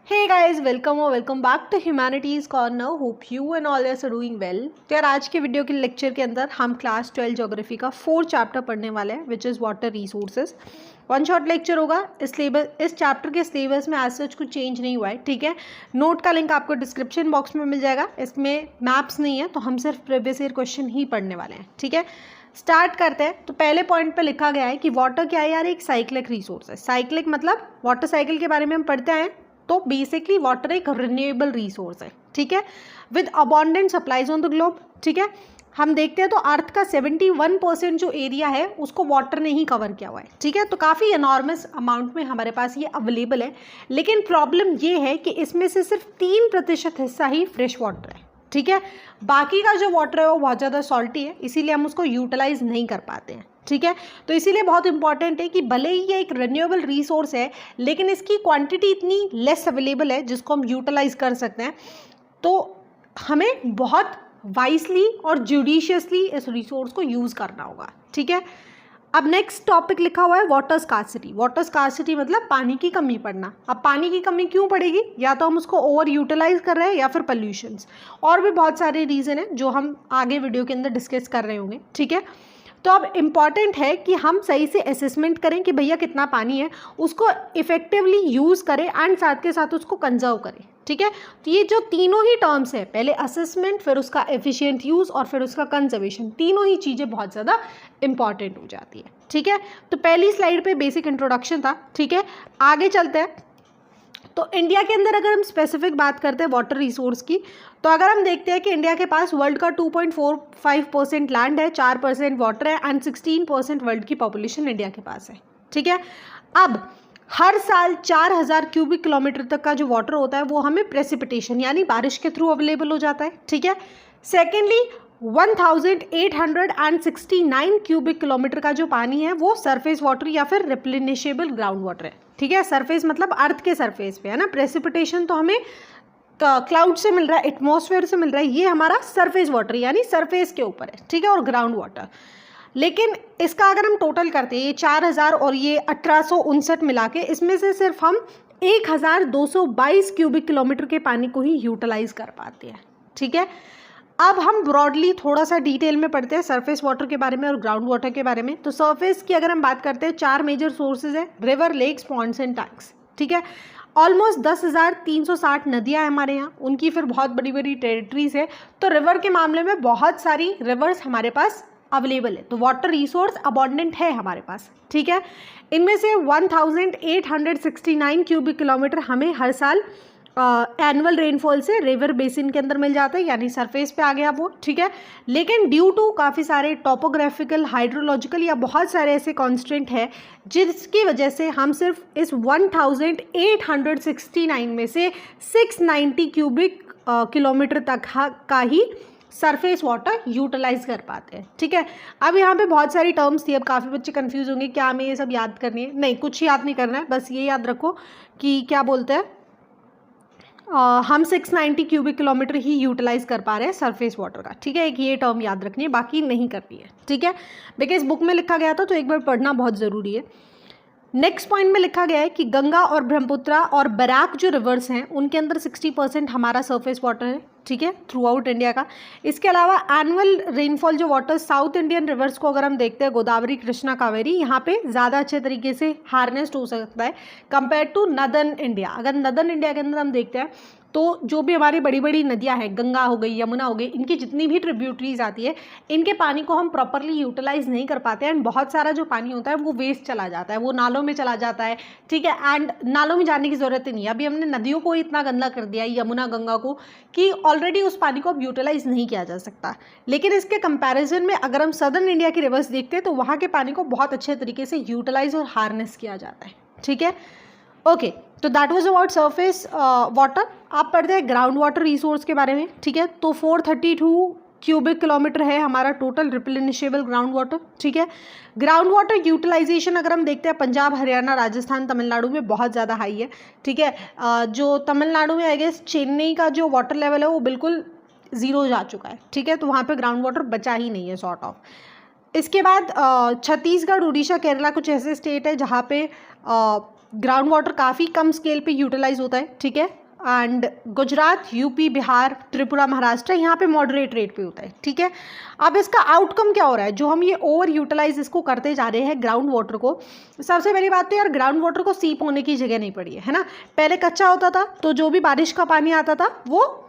हे guys, welcome और welcome back to humanities corner. Hope you and all are doing well. तो यार, आज के वीडियो के लेक्चर के अंदर हम क्लास 12 ज्योग्राफी का 4th चैप्टर पढ़ने वाले हैं, which is water resources. One shot lecture होगा। इस चैप्टर के सिलेबस में आज सच कुछ चेंज नहीं हुआ है, ठीक है। नोट का लिंक आपको डिस्क्रिप्शन बॉक्स में मिल जाएगा। इसमें मैप्स नहीं है, तो हम सिर्फ प्रीवियस ईयर क्वेश्चन ही पढ़ने वाले हैं, ठीक है। स्टार्ट करते हैं। तो पहले पॉइंट पे लिखा गया है कि वाटर क्या है यार, एक साइक्लिक रिसोर्स है। साइक्लिक मतलब वाटर साइकिल के बारे में हम पढ़ते हैं। तो बेसिकली वाटर एक रिन्यूएबल रिसोर्स है, ठीक है, with abundant supplies on the globe, ठीक है। हम देखते हैं तो अर्थ का 71% जो एरिया है उसको वाटर ने ही कवर किया हुआ है, ठीक है। तो काफ़ी एनॉर्मस अमाउंट में हमारे पास ये अवेलेबल है। लेकिन प्रॉब्लम ये है कि इसमें से सिर्फ 3% हिस्सा ही फ्रेश वाटर है, ठीक है। बाकी का जो वाटर है वो बहुत ज़्यादा सॉल्टी है, इसीलिए हम उसको यूटिलाइज नहीं कर पाते हैं, ठीक है। तो इसीलिए बहुत इंपॉर्टेंट है कि भले ही ये एक रिन्यूएबल रिसोर्स है, लेकिन इसकी क्वांटिटी इतनी लेस अवेलेबल है जिसको हम यूटिलाइज कर सकते हैं। तो हमें बहुत वाइसली और जुडिशियसली इस रिसोर्स को यूज़ करना होगा, ठीक है। अब नेक्स्ट टॉपिक लिखा हुआ है वाटर स्कार्सिटी। वाटर स्कार्सिटी मतलब पानी की कमी पड़ना। अब पानी की कमी क्यों पड़ेगी? या तो हम उसको ओवर यूटिलाइज कर रहे हैं या फिर पॉल्यूशंस, और भी बहुत सारे रीज़न हैं जो हम आगे वीडियो के अंदर डिस्कस कर रहे होंगे, ठीक है। तो अब इम्पॉर्टेंट है कि हम सही से असेसमेंट करें कि भैया कितना पानी है, उसको इफेक्टिवली यूज़ करें एंड साथ के साथ उसको कंजर्व करें, ठीक है। तो ये जो तीनों ही टर्म्स है, पहले असेसमेंट, फिर उसका एफिशिएंट यूज़ और फिर उसका कंजर्वेशन, तीनों ही चीज़ें बहुत ज़्यादा इंपॉर्टेंट हो जाती है, ठीक है। तो पहली स्लाइड पे बेसिक इंट्रोडक्शन था, ठीक है। आगे चलते हैं। तो इंडिया के अंदर अगर हम स्पेसिफिक बात करते हैं वाटर रिसोर्स की, तो अगर हम देखते हैं कि इंडिया के पास वर्ल्ड का 2.45% लैंड है, 4% वाटर है एंड 16% वर्ल्ड की पॉपुलेशन इंडिया के पास है, ठीक है। अब हर साल 4000 क्यूबिक किलोमीटर तक का जो वाटर होता है वो हमें प्रेसिपिटेशन यानी बारिश के थ्रू अवेलेबल हो जाता है, ठीक है। सेकेंडली 1869 क्यूबिक किलोमीटर का जो पानी है वो सरफेस वाटर या फिर रिप्लेनिशेबल ग्राउंड वाटर है, ठीक है। सरफेस मतलब अर्थ के सरफेस पे है ना। प्रेसिपिटेशन तो हमें क्लाउड से मिल रहा है, एटमॉस्फेयर से मिल रहा है, ये हमारा सरफेस वाटर यानी सरफेस के ऊपर है, ठीक है, और ग्राउंड वाटर। लेकिन इसका अगर हम टोटल करते हैं, ये 4000 और ये 1859 मिला के, इसमें से सिर्फ हम 1222 क्यूबिक किलोमीटर के पानी को ही यूटिलाइज कर पाते हैं, ठीक है। अब हम ब्रॉडली थोड़ा सा डिटेल में पढ़ते हैं सरफेस वाटर के बारे में और ग्राउंड वाटर के बारे में। तो सरफेस की अगर हम बात करते हैं, 4 मेजर सोर्सेज है, river, lakes, ponds and tanks, ठीक है। ऑलमोस्ट 10,360 नदियाँ हैं हमारे यहाँ, उनकी फिर बहुत बड़ी बड़ी टेरिटरीज है। तो रिवर के मामले में बहुत सारी रिवर्स हमारे पास अवेलेबल है, तो वाटर रिसोर्स अबॉन्डेंट है हमारे पास, ठीक है। इनमें से 1869 क्यूबिक किलोमीटर हमें हर साल एनुअल रेनफॉल से रिवर बेसिन के अंदर मिल जाता है, यानी सरफेस पे आ गया वो, ठीक है। लेकिन ड्यू टू काफ़ी सारे टोपोग्राफिकल, हाइड्रोलॉजिकल या बहुत सारे ऐसे कॉन्स्टेंट है जिसकी वजह से हम सिर्फ इस 1869 में से 690 क्यूबिक किलोमीटर तक का ही सरफेस वाटर यूटिलाइज कर पाते हैं, ठीक है। अब यहाँ पे बहुत सारी टर्म्स थी, अब काफ़ी बच्चे कंफ्यूज होंगे क्या हमें ये सब याद करनी है। नहीं, कुछ याद नहीं करना है, बस ये याद रखो कि क्या बोलते हैं, हम 690 क्यूबिक किलोमीटर ही यूटिलाइज कर पा रहे हैं सरफेस वाटर का, ठीक है। एक ये टर्म याद रखनी है, बाकी नहीं करनी है, ठीक है, बिकॉज बुक में लिखा गया था तो एक बार पढ़ना बहुत ज़रूरी है। नेक्स्ट पॉइंट में लिखा गया है कि गंगा और ब्रह्मपुत्रा और बराक जो रिवर्स हैं उनके अंदर 60% हमारा सरफेस वाटर है, ठीक है, थ्रू आउट इंडिया का। इसके अलावा एनुअल रेनफॉल जो वाटर साउथ इंडियन रिवर्स को अगर हम देखते हैं, गोदावरी, कृष्णा, कावेरी, यहाँ पे ज़्यादा अच्छे तरीके से हार्नेस्ड हो सकता है कंपेयर टू नदर्न इंडिया। अगर नदर्न इंडिया के अंदर हम देखते हैं तो जो भी हमारी बड़ी बड़ी नदियाँ हैं, गंगा हो गई, यमुना हो गई, इनकी जितनी भी ट्रिब्यूटरीज आती है, इनके पानी को हम प्रॉपरली यूटिलाइज नहीं कर पाते हैं एंड बहुत सारा जो पानी होता है वो वेस्ट चला जाता है, वो नालों में चला जाता है, ठीक है। एंड नालों में जाने की ज़रूरत ही नहीं है, अभी हमने नदियों को इतना गंदा कर दिया है, यमुना, गंगा को, कि ऑलरेडी उस पानी को अब यूटिलाइज नहीं किया जा सकता। लेकिन इसके कंपैरिजन में अगर हम सदर्न इंडिया की रिवर्स देखते हैं तो वहाँ के पानी को बहुत अच्छे तरीके से यूटिलाइज और हार्नेस किया जाता है, ठीक है। ओके, तो that was about surface water. आप पढ़ते हैं ग्राउंड वाटर रिसोर्स के बारे में, ठीक है। तो 432 क्यूबिक किलोमीटर है हमारा टोटल रिप्लेनिशेबल ग्राउंड वाटर, ठीक है। ग्राउंड वाटर यूटिलाइजेशन अगर हम देखते हैं, पंजाब, हरियाणा, राजस्थान, तमिलनाडु में बहुत ज़्यादा हाई है, ठीक है। जो तमिलनाडु में आई गेस चेन्नई का जो वाटर लेवल है वो बिल्कुल ज़ीरो जा चुका है, ठीक है। तो वहाँ पे ग्राउंड वाटर बचा ही नहीं है, सॉर्ट ऑफ। इसके बाद छत्तीसगढ़, उड़ीसा, केरला कुछ ऐसे स्टेट है जहाँ पे ग्राउंड वाटर काफ़ी कम स्केल पे यूटिलाइज होता है, ठीक है। एंड गुजरात, यूपी, बिहार, त्रिपुरा, महाराष्ट्र यहाँ पे मॉडरेट रेट पे होता है, ठीक है। अब इसका आउटकम क्या हो रहा है, जो हम ये ओवर यूटिलाइज इसको करते जा रहे हैं ग्राउंड वाटर को। सबसे पहली बात तो यार ग्राउंड वाटर को सीप होने की जगह नहीं पड़ी है ना। पहले कच्चा होता था तो जो भी बारिश का पानी आता था वो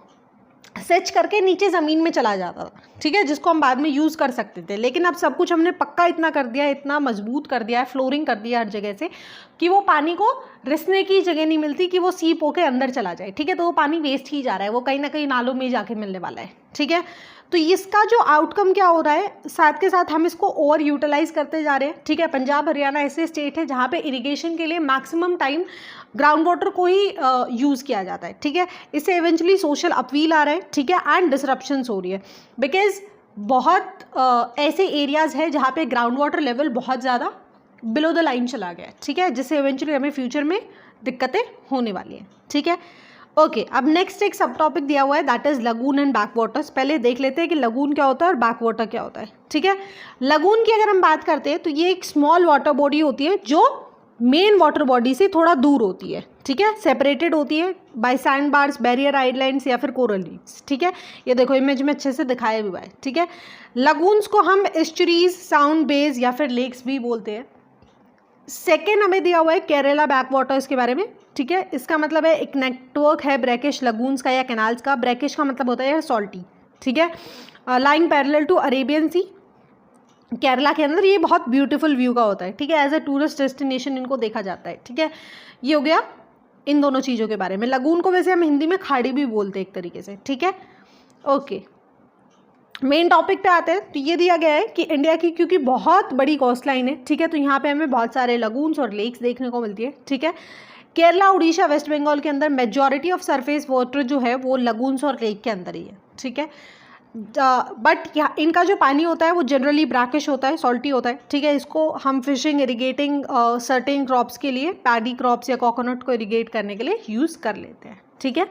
सेच करके नीचे ज़मीन में चला जाता था, ठीक है, जिसको हम बाद में यूज़ कर सकते थे। लेकिन अब सब कुछ हमने पक्का इतना कर दिया है, इतना मजबूत कर दिया है, फ्लोरिंग कर दिया हर जगह से कि वो पानी को रिसने की जगह नहीं मिलती कि वो सीप होके अंदर चला जाए, ठीक है। तो वो पानी वेस्ट ही जा रहा है, वो कहीं ना कहीं नालों में जाके मिलने वाला है, ठीक है। तो इसका जो आउटकम क्या हो रहा है, साथ के साथ हम इसको ओवर यूटिलाइज करते जा रहे हैं, ठीक है। पंजाब हरियाणा ऐसे स्टेट है जहाँ पे इरिगेशन के लिए मैक्सिमम टाइम ग्राउंड वाटर को ही यूज़ किया जाता है, ठीक है। इससे इवेंचुअली सोशल अपील आ रहा है, ठीक है, एंड डिसरप्शंस हो रही है बिकॉज बहुत ऐसे एरियाज़ है जहाँ पे ग्राउंड वाटर लेवल बहुत ज़्यादा बिलो द लाइन चला गया है, ठीक है, जिससे इवेंचुअली हमें फ्यूचर में दिक्कतें होने वाली हैं, ठीक है। ओके, अब नेक्स्ट एक सब टॉपिक दिया हुआ है that is lagoon and back waters. पहले देख लेते हैं कि लगून क्या होता है और बैक वाटर क्या होता है, ठीक है। लगून की अगर हम बात करते हैं तो ये एक स्मॉल वाटर बॉडी होती है जो मेन वाटर बॉडी से थोड़ा दूर होती है, ठीक है, सेपरेटेड होती है by sand bars, barrier islands या फिर कोरल रीफ्स, ठीक है। ये देखो इमेज में अच्छे से दिखाया हुआ है, ठीक है। लगून्स को हम एस्चुरीज, साउंड बेज या फिर लेक्स भी बोलते हैं। सेकेंड हमें दिया हुआ है केरला बैक वाटर्स के बारे में, ठीक है। इसका मतलब है एक नेटवर्क है ब्रैकिश लगून्स का या कैनाल्स का। ब्रैकिश का मतलब होता है सॉल्टी, ठीक है, लाइंग पैरेलल टू अरेबियन सी। केरला के अंदर ये बहुत ब्यूटीफुल व्यू का होता है, ठीक है, एज ए टूरिस्ट डेस्टिनेशन इनको देखा जाता है, ठीक है। ये हो गया इन दोनों चीज़ों के बारे में। लगून को वैसे हम हिंदी में खाड़ी भी बोलते हैं एक तरीके से, ठीक है। ओके, मेन टॉपिक पे आते हैं। तो ये दिया गया है कि इंडिया की क्योंकि बहुत बड़ी कोस्ट लाइन है, ठीक है, तो यहाँ पे हमें बहुत सारे लगून्स और लेक्स देखने को मिलती है, ठीक है। केरला, उड़ीसा, वेस्ट बंगाल के अंदर मेजॉरिटी ऑफ सरफेस वाटर जो है वो लगून्स और लेक के अंदर ही है, ठीक है। बट यहाँ इनका जो पानी होता है वो जनरली ब्रैकिश होता है, सॉल्टी होता है, ठीक है। इसको हम फिशिंग, इरिगेटिंग सर्टेन क्रॉप्स के लिए, पैडी क्रॉप्स या कोकोनट को इरिगेट करने के लिए यूज़ कर लेते हैं, ठीक है।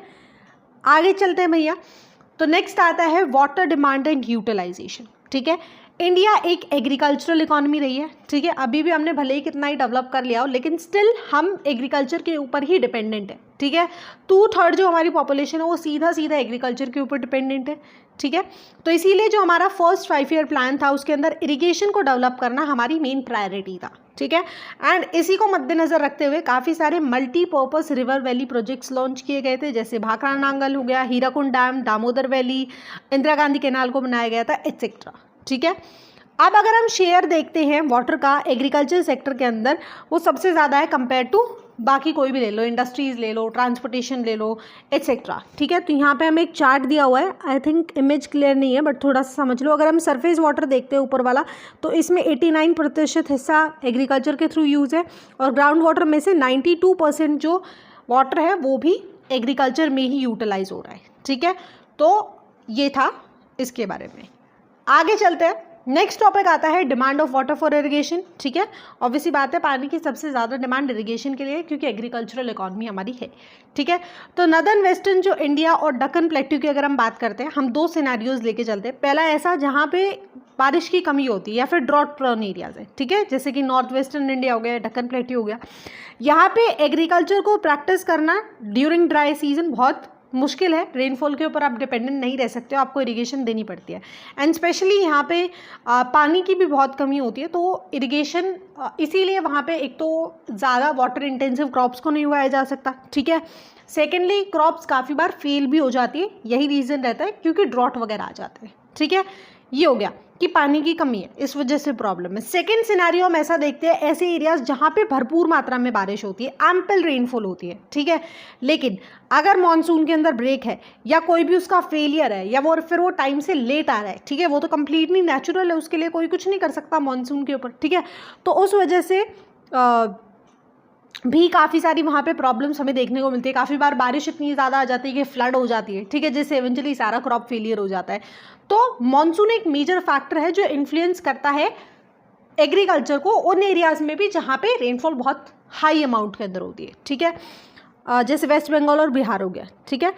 आगे चलते हैं भैया। तो नेक्स्ट आता है वाटर डिमांड एंड यूटिलाइजेशन, ठीक है। इंडिया एक एग्रीकल्चरल इकोनॉमी रही है, ठीक है। अभी भी हमने भले ही कितना ही डेवलप कर लिया हो लेकिन स्टिल हम एग्रीकल्चर के ऊपर ही डिपेंडेंट है, ठीक है। 2/3 जो हमारी पॉपुलेशन है वो सीधा सीधा एग्रीकल्चर के ऊपर डिपेंडेंट है, ठीक है। तो इसीलिए जो हमारा फर्स्ट 5 ईयर प्लान था उसके अंदर इरिगेशन को डेवलप करना हमारी मेन प्रायोरिटी था, ठीक है। एंड इसी को मद्देनजर रखते हुए काफ़ी सारे multipurpose river valley projects launch किए गए थे, जैसे भाखड़ा नांगल हो गया, Hirakud dam, Damodar valley, Indira Gandhi canal को बनाया गया था, एटसेट्रा, ठीक है। अब अगर हम शेयर देखते हैं वाटर का एग्रीकल्चर सेक्टर के अंदर, वो सबसे ज़्यादा है कंपेयर टू बाकी कोई भी ले लो, इंडस्ट्रीज़ ले लो, ट्रांसपोर्टेशन ले लो, एटसेट्रा, ठीक है। तो यहाँ पे हमें एक चार्ट दिया हुआ है, आई थिंक इमेज क्लियर नहीं है बट थोड़ा सा समझ लो। अगर हम सरफेस वाटर देखते हैं ऊपर वाला तो इसमें 89% हिस्सा एग्रीकल्चर के थ्रू यूज़ है और ग्राउंड वाटर में से 92% जो वाटर है वो भी एग्रीकल्चर में ही यूटिलाइज हो रहा है, ठीक है। तो ये था इसके बारे में। आगे चलते हैं। नेक्स्ट टॉपिक आता है demand of water for irrigation, ठीक है। ऑब्वियसली बात है पानी की सबसे ज़्यादा डिमांड इरिगेशन के लिए है क्योंकि एग्रीकल्चरल इकॉनमी हमारी है, ठीक है। तो नदर्न वेस्टर्न जो इंडिया और दक्कन प्लेट्यू की अगर हम बात करते हैं, हम 2 सिनेरियोज लेके चलते हैं। पहला ऐसा जहाँ पे बारिश की कमी होती है या फिर ड्रॉट प्रोन एरियाज है, ठीक है, जैसे कि नॉर्थ वेस्टर्न इंडिया हो गया, दक्कन प्लेट्यू हो गया। यहाँ पे एग्रीकल्चर को प्रैक्टिस करना ड्यूरिंग ड्राई सीजन बहुत मुश्किल है, रेनफॉल के ऊपर आप डिपेंडेंट नहीं रह सकते हो, आपको इरिगेशन देनी पड़ती है। एंड स्पेशली यहाँ पे पानी की भी बहुत कमी होती है, तो इरिगेशन इसीलिए वहाँ पे एक तो ज़्यादा वाटर इंटेंसिव क्रॉप्स को नहीं उगाया जा सकता, ठीक है। सेकेंडली क्रॉप्स काफ़ी बार फेल भी हो जाती है, यही रीज़न रहता है क्योंकि ड्रॉट वगैरह आ जाते हैं, ठीक है। ये हो गया कि पानी की कमी है, इस वजह से प्रॉब्लम है। सेकेंड सिनेरियो हम ऐसा देखते हैं, ऐसे एरियाज जहाँ पे भरपूर मात्रा में बारिश होती है, एम्पल रेनफॉल होती है, ठीक है। लेकिन अगर मॉनसून के अंदर ब्रेक है या कोई भी उसका फेलियर है या फिर वो टाइम से लेट आ रहा है, ठीक है, वो तो कंप्लीटली नेचुरल है, उसके लिए कोई कुछ नहीं कर सकता मॉनसून के ऊपर, ठीक है। तो उस वजह से भी काफ़ी सारी वहाँ पे प्रॉब्लम्स हमें देखने को मिलती है। काफ़ी बार बारिश इतनी ज़्यादा आ जाती है कि फ्लड हो जाती है, ठीक है, जिससे एवेंचुअली सारा क्रॉप फेलियर हो जाता है। तो मॉनसून एक मेजर फैक्टर है जो इन्फ्लुएंस करता है एग्रीकल्चर को उन एरियाज़ में भी जहाँ पे रेनफॉल बहुत हाई अमाउंट के अंदर होती है, ठीक है, जैसे वेस्ट बंगाल और बिहार हो गया, ठीक है।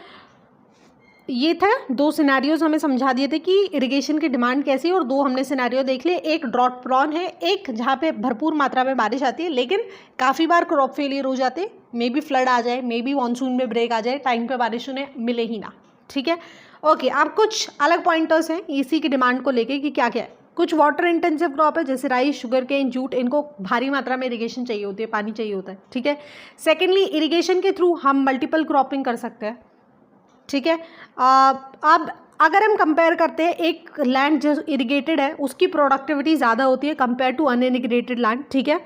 ये था 2 सिनेरियोज हमें समझा दिए थे कि इरिगेशन की डिमांड कैसी है, और 2 हमने सिनेरियो देख लिए। एक ड्रॉट प्रॉन है, एक जहाँ पे भरपूर मात्रा में बारिश आती है लेकिन काफ़ी बार क्रॉप फेलियर हो जाते, मे बी फ्लड आ जाए, मे बी मानसून में ब्रेक आ जाए, टाइम पे बारिश उन्हें मिले ही ना। ठीक है, ओके। अब कुछ अलग पॉइंटर्स हैं इसी की डिमांड को लेके कि क्या क्या है। कुछ वाटर इंटेंसिव क्रॉप है जैसे राइस, शुगर केन, जूट, इनको भारी मात्रा में इरिगेशन चाहिए होती है, पानी चाहिए होता है। ठीक है, सेकेंडली इरिगेशन के थ्रू हम मल्टीपल क्रॉपिंग कर सकते हैं। ठीक है, अब अगर हम कंपेयर करते हैं, एक लैंड जो इरिगेटेड है उसकी प्रोडक्टिविटी ज़्यादा होती है कंपेयर टू अनइरिगेटेड लैंड। ठीक है,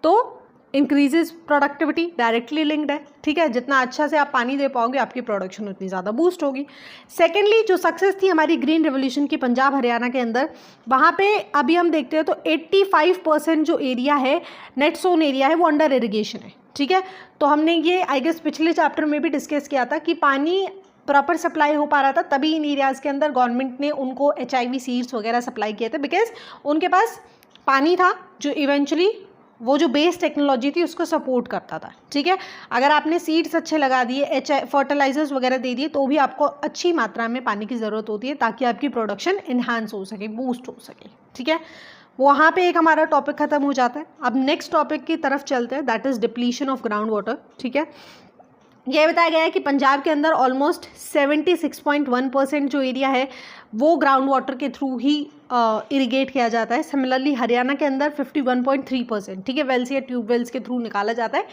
तो इंक्रीजेज प्रोडक्टिविटी, डायरेक्टली लिंक्ड है। ठीक है, जितना अच्छा से आप पानी दे पाओगे आपकी प्रोडक्शन उतनी ज़्यादा बूस्ट होगी। सेकेंडली जो सक्सेस थी हमारी ग्रीन रेवोल्यूशन की पंजाब हरियाणा के अंदर, वहाँ पे अभी हम देखते हैं तो 85% जो एरिया है, नेट सोन एरिया है, वो अंडर इरिगेशन है। ठीक है, तो हमने ये आई गेस पिछले चैप्टर में भी डिस्कस किया था कि पानी प्रॉपर सप्लाई हो पा रहा था, तभी इन एरियाज़ के अंदर गवर्नमेंट ने उनको HIV सीड्स वगैरह सप्लाई किए थे, बिकॉज उनके पास पानी था जो इवेंचुअली वो जो बेस टेक्नोलॉजी थी उसको सपोर्ट करता था। ठीक है, अगर आपने सीड्स अच्छे लगा दिए, फर्टिलाइजर्स वगैरह दे दिए, तो भी आपको अच्छी मात्रा में पानी की ज़रूरत होती है ताकि आपकी प्रोडक्शन इन्हांस हो सके, बूस्ट हो सके। ठीक है, वहाँ पे एक हमारा टॉपिक खत्म हो जाता है। अब नेक्स्ट टॉपिक की तरफ चलते हैं, that is depletion of ground water. ठीक है, यह बताया गया है कि पंजाब के अंदर ऑलमोस्ट 76.1% जो एरिया है वो ग्राउंड वाटर के थ्रू ही इरिगेट किया जाता है। सिमिलरली हरियाणा के अंदर 51.3%, ठीक है, वेल्स या ट्यूबवेल्स के थ्रू निकाला जाता है।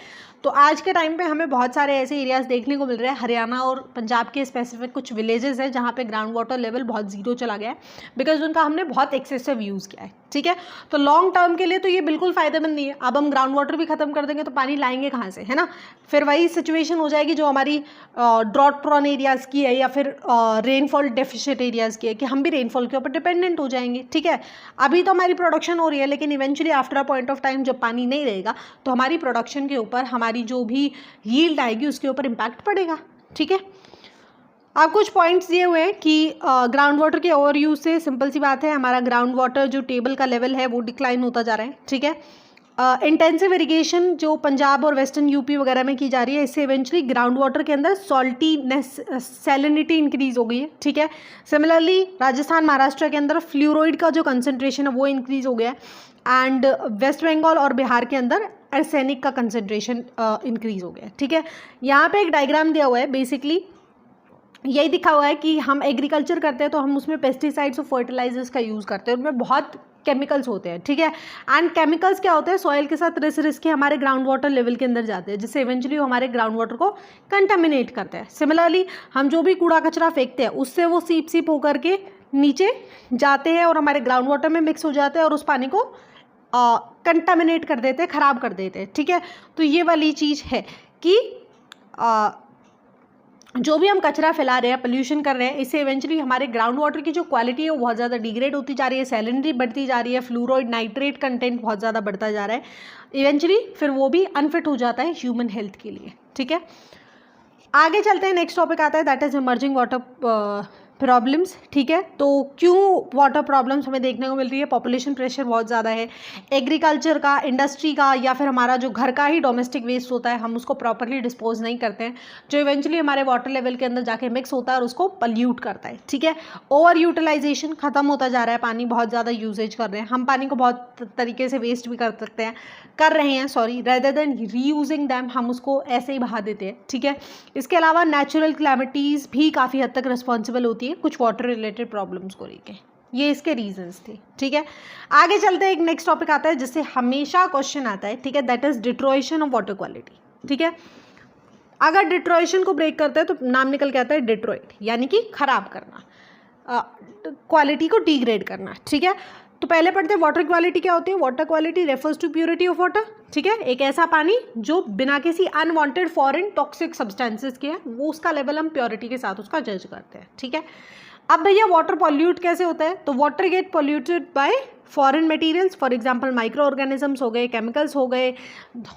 तो आज के टाइम पे हमें बहुत सारे ऐसे एरियाज़ देखने को मिल रहे हैं, हरियाणा और पंजाब के स्पेसिफिक कुछ विलेजेस हैं जहाँ पे ग्राउंड वाटर लेवल बहुत ज़ीरो चला गया है, बिकॉज उनका हमने बहुत एक्सेसिव यूज़ किया है। ठीक है, तो लॉन्ग टर्म के लिए तो ये बिल्कुल फ़ायदेमंद नहीं है। अब हम ग्राउंड वाटर भी ख़त्म कर देंगे तो पानी लाएंगे कहाँ से, है ना। फिर वही सिचुएशन हो जाएगी जो हमारी ड्रॉट प्रॉन एरियाज़ की है या फिर रेनफॉल डेफिशिएंट एरियाज़ की है, कि हम भी रेनफॉल के ऊपर डिपेंडेंट हो जाएंगे। ठीक है, अभी तो हमारी प्रोडक्शन हो रही है लेकिन eventually after a point of time जब पानी नहीं रहेगा तो हमारी प्रोडक्शन के ऊपर, हमारी जो भी यील्ड आएगी उसके ऊपर इम्पैक्ट पड़ेगा। ठीक है, आप कुछ पॉइंट्स दिए हुए हैं कि ग्राउंड वाटर के ओवर यूज से सिंपल सी बात है, हमारा ग्राउंड वाटर जो टेबल का लेवल है वो डिक्लाइन होता जा रहा है। ठीक है, इंटेंसिव इरिगेशन जो पंजाब और वेस्टर्न यूपी वगैरह में की जा रही है, इससे इवेंचुअली ग्राउंड वाटर के अंदर सॉल्टीनेस, सैलिनिटी इंक्रीज हो गई है। ठीक है, सिमिलरली राजस्थान महाराष्ट्र के अंदर फ्लूरोइड का जो कंसनट्रेशन है वो इंक्रीज हो गया है, एंड वेस्ट बंगाल और बिहार के अंदर आर्सेनिक का कंसनट्रेशन इंक्रीज हो गया है। ठीक है, यहाँ पे एक डायग्राम दिया हुआ है, बेसिकली यही दिखा हुआ है कि हम एग्रीकल्चर करते हैं तो हम उसमें पेस्टिसाइड्स और फर्टिलाइजर्स का यूज़ करते हैं, उनमें बहुत केमिकल्स होते हैं। ठीक है, एंड केमिकल्स क्या होते हैं, सॉइल के साथ रिस के हमारे ग्राउंड वाटर लेवल के अंदर जाते हैं, जिससे इवेंचुअली वो हमारे ग्राउंड वाटर को कंटामिनेट करते हैं। सिमिलरली हम जो भी कूड़ा कचरा फेंकते हैं उससे वो सीप होकर के नीचे जाते हैं और हमारे ग्राउंड वाटर में मिक्स हो जाते हैं और उस पानी को कंटामिनेट कर देते हैं, ख़राब कर देते हैं। ठीक है, तो ये वाली चीज़ है कि जो भी हम कचरा फैला रहे हैं, पोल्यूशन कर रहे हैं, इससे इवेंचुअली हमारे ग्राउंड वाटर की जो क्वालिटी है वो बहुत ज़्यादा डिग्रेड होती जा रही है, सैलिनिटी बढ़ती जा रही है, फ्लूरोइड नाइट्रेट कंटेंट बहुत ज़्यादा बढ़ता जा रहा है, इवेंचुअली फिर वो भी अनफिट हो जाता है ह्यूमन हेल्थ के लिए। ठीक है, आगे चलते हैं, नेक्स्ट टॉपिक आता है, that is emerging water problems. ठीक है, तो क्यों वाटर प्रॉब्लम्स हमें देखने को मिल रही है, पॉपुलेशन प्रेशर बहुत ज़्यादा है, एग्रीकल्चर का, इंडस्ट्री का, या फिर हमारा जो घर का ही डोमेस्टिक वेस्ट होता है हम उसको प्रॉपरली डिस्पोज नहीं करते हैं, जो इवेंचुअली हमारे वाटर लेवल के अंदर जाके मिक्स होता है और उसको पल्यूट करता है। ठीक है, ओवर यूटिलाइजेशन, ख़त्म होता जा रहा है पानी, बहुत ज़्यादा यूजेज कर रहे हैं हम, पानी को बहुत तरीके से वेस्ट भी कर रहे हैं रेदर देन रीयूजिंग दैम, हम उसको ऐसे ही बहा देते हैं। ठीक है, इसके अलावा नेचुरल क्लैमिटीज़ भी काफ़ी हद तक रिस्पॉन्सिबल होती है कुछ वाटर रिलेटेड प्रॉब्लम्स को लेके, ये इसके रीजंस थे। ठीक है, आगे चलते हैं, एक नेक्स्ट टॉपिक आता है जिससे हमेशा क्वेश्चन आता है। ठीक है, that is deterioration of water quality. ठीक है, अगर डिट्रॉयशन को ब्रेक करते हैं तो नाम निकल के आता है डिट्रॉइट, यानी कि खराब करना, क्वालिटी को डिग्रेड करना। ठीक है, तो पहले पढ़ते हैं वाटर क्वालिटी क्या होती है। Water quality refers to purity of water. ठीक है, एक ऐसा पानी जो बिना किसी अनवांटेड फॉरेन टॉक्सिक सब्सटेंसेस के है, वो उसका लेवल हम प्योरिटी के साथ उसका जज करते हैं। ठीक है, अब भैया वाटर पॉल्यूट कैसे होता है, तो water get polluted by foreign materials, for example micro organisms हो गए, केमिकल्स हो गए,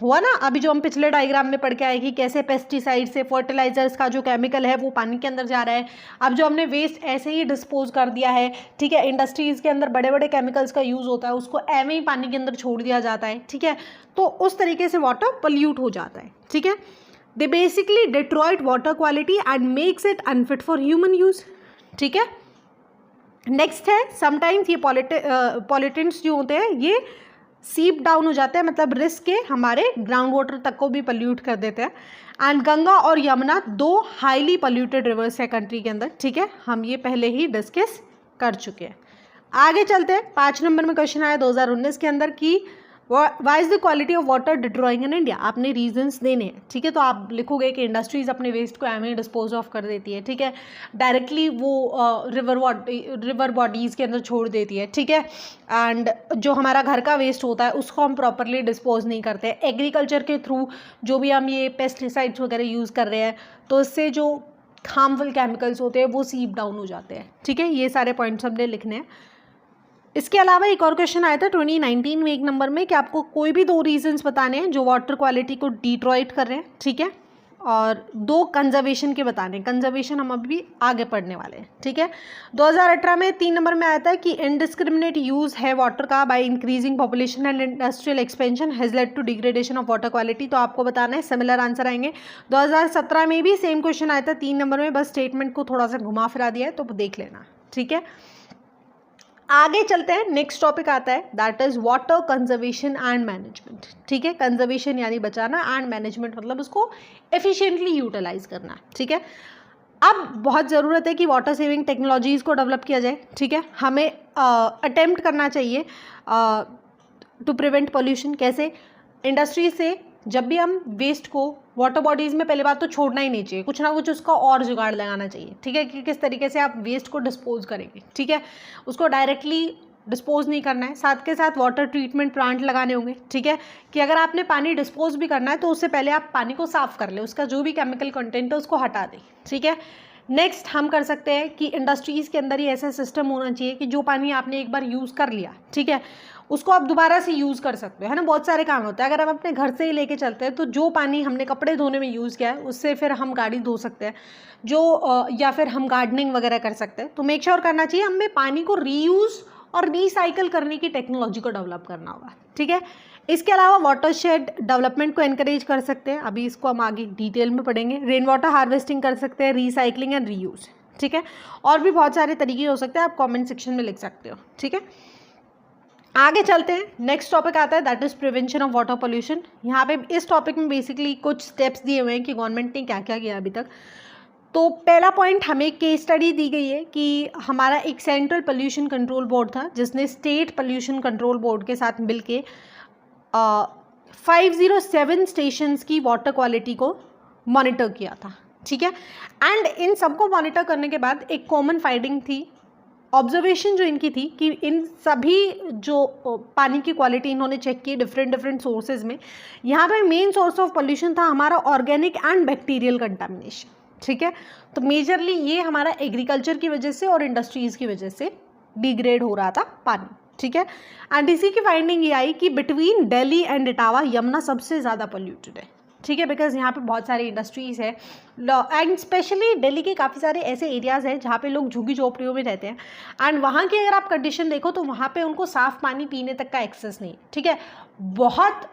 हुआ ना अभी जो हम पिछले डायग्राम में पढ़ के आए कि कैसे पेस्टिसाइड से, फर्टिलाइजर्स का जो केमिकल है वो पानी के अंदर जा रहा है। अब जो हमने वेस्ट ऐसे ही डिस्पोज कर दिया है, ठीक है, इंडस्ट्रीज़ के अंदर बड़े बड़े केमिकल्स का यूज़ होता है, उसको ऐसे ही पानी के अंदर छोड़ दिया जाता है। ठीक है, तो उस तरीके से वाटर पॉल्यूट हो जाता है। ठीक है, they basically deteriorate water quality and makes it unfit for human use. ठीक है, नेक्स्ट है समटाइम्स ये पॉल्यूटेंट्स जो होते हैं ये सीप डाउन हो जाते हैं, मतलब रिस्क के हमारे ग्राउंड वाटर तक को भी पोल्यूट कर देते हैं। एंड गंगा और यमुना 2 हाईली पोल्यूटेड रिवर्स है कंट्री के अंदर। ठीक है, हम ये पहले ही डिस्कस कर चुके हैं। आगे चलते हैं, 5 नंबर में क्वेश्चन आया 2019 के अंदर कि why is the quality of water deteriorating in India. आपने रीजंस देने हैं। ठीक है, तो आप लिखोगे कि इंडस्ट्रीज अपने वेस्ट को एवं डिस्पोज ऑफ कर देती है। ठीक है, डायरेक्टली वो रिवर बॉडीज़ के अंदर छोड़ देती है। ठीक है, एंड जो हमारा घर का वेस्ट होता है उसको हम प्रॉपरली डिस्पोज नहीं करते। एग्रीकल्चर के थ्रू जो भी हम ये पेस्टिसाइड्स वगैरह यूज़ कर रहे हैं तो इससे जो हार्मफुल केमिकल्स होते हैं वो सीप डाउन हो जाते हैं। ठीक है, ये सारे पॉइंट्स हमने लिखने हैं। इसके अलावा एक और क्वेश्चन आया था 2019 में 1 नंबर में कि आपको कोई भी 2 रीजंस बताने हैं जो वाटर क्वालिटी को डिट्रॉइट कर रहे हैं। ठीक है, और 2 कंजर्वेशन के बताने हैं। कंजर्वेशन हम अभी आगे पढ़ने वाले हैं। ठीक है, 2018 में 3 नंबर में आया था कि इनडिस्क्रिमिनेट यूज़ है वाटर का by increasing population and industrial expansion has led to degradation of water quality. तो आपको बताना है, सिमिलर आंसर आएंगे। 2017 में भी सेम क्वेश्चन आया था 3 नंबर में, बस स्टेटमेंट को थोड़ा सा घुमा फिरा दिया है तो देख लेना। ठीक है, आगे चलते हैं। नेक्स्ट टॉपिक आता है that is water conservation and management. ठीक है, कंजर्वेशन यानी बचाना एंड मैनेजमेंट मतलब उसको एफिशिएंटली यूटिलाइज करना। ठीक है, अब बहुत ज़रूरत है कि वाटर सेविंग टेक्नोलॉजीज़ को डेवलप किया जाए। ठीक है, हमें अटेम्प्ट करना चाहिए टू प्रिवेंट पोल्यूशन। कैसे? इंडस्ट्री से जब भी हम वेस्ट को वाटर बॉडीज़ में पहले बात तो छोड़ना ही नहीं चाहिए, कुछ ना कुछ उसका और जुगाड़ लगाना चाहिए। ठीक है, कि किस तरीके से आप वेस्ट को डिस्पोज करेंगे। ठीक है, उसको डायरेक्टली डिस्पोज नहीं करना है, साथ के साथ वाटर ट्रीटमेंट प्लांट लगाने होंगे। ठीक है, कि अगर आपने पानी डिस्पोज भी करना है तो उससे पहले आप पानी को साफ़ कर लें, उसका जो भी केमिकल कंटेंट है उसको हटा दें। ठीक है, नेक्स्ट हम कर सकते हैं कि इंडस्ट्रीज़ के अंदर ही ऐसा सिस्टम होना चाहिए कि जो पानी आपने एक बार यूज़ कर लिया, ठीक है, उसको आप दोबारा से यूज़ कर सकते हो, है ना। बहुत सारे काम होते हैं। अगर हम अपने घर से ही लेके चलते हैं तो जो पानी हमने कपड़े धोने में यूज़ किया है उससे फिर हम गाड़ी धो सकते हैं, जो या फिर हम गार्डनिंग वगैरह कर सकते हैं। तो मेक श्योर करना चाहिए हमें पानी को रीयूज़ और रिसाइकल करने की टेक्नोलॉजी को डेवलप करना होगा। ठीक है, इसके अलावा वाटरशेड डेवलपमेंट को एनकरेज कर सकते हैं, अभी इसको हम आगे डिटेल में पढ़ेंगे। रेन वाटर हार्वेस्टिंग कर सकते हैं, रिसाइकलिंग एंड रीयूज़। ठीक है, और भी बहुत सारे तरीके हो सकते हैं, आप कमेंट सेक्शन में लिख सकते हो। ठीक है, आगे चलते हैं। नेक्स्ट टॉपिक आता है that is prevention of water pollution. यहाँ पे इस टॉपिक में बेसिकली कुछ स्टेप्स दिए हुए हैं कि गवर्नमेंट ने क्या क्या किया अभी तक। तो पहला पॉइंट, हमें केस स्टडी दी गई है कि हमारा एक सेंट्रल पोल्यूशन कंट्रोल बोर्ड था जिसने स्टेट पोल्यूशन कंट्रोल बोर्ड के साथ मिलके 507 स्टेशंस की वाटर क्वालिटी को मॉनिटर किया था। ठीक है, एंड इन सबको मॉनिटर करने के बाद एक कॉमन फाइंडिंग थी, ऑब्जर्वेशन जो इनकी थी कि इन सभी जो पानी की क्वालिटी इन्होंने चेक की डिफरेंट सोर्सेज में, यहाँ पे मेन सोर्स ऑफ पोल्यूशन था हमारा ऑर्गेनिक एंड बैक्टीरियल कंटामिनेशन। ठीक है, तो मेजरली ये हमारा एग्रीकल्चर की वजह से और इंडस्ट्रीज़ की वजह से डिग्रेड हो रहा था पानी। ठीक है, एंड इसी की फाइंडिंग ये आई कि बिटवीन दिल्ली एंड इटावा यमुना सबसे ज़्यादा पोल्यूटेड है। ठीक है, बिकॉज यहाँ पे बहुत सारी इंडस्ट्रीज़ है एंड स्पेशली दिल्ली के काफ़ी सारे ऐसे एरियाज़ हैं जहाँ पे लोग झुग्गी झोपड़ियों में रहते हैं एंड वहाँ की अगर आप कंडीशन देखो तो वहाँ पे उनको साफ़ पानी पीने तक का एक्सेस नहीं है। ठीक है, बहुत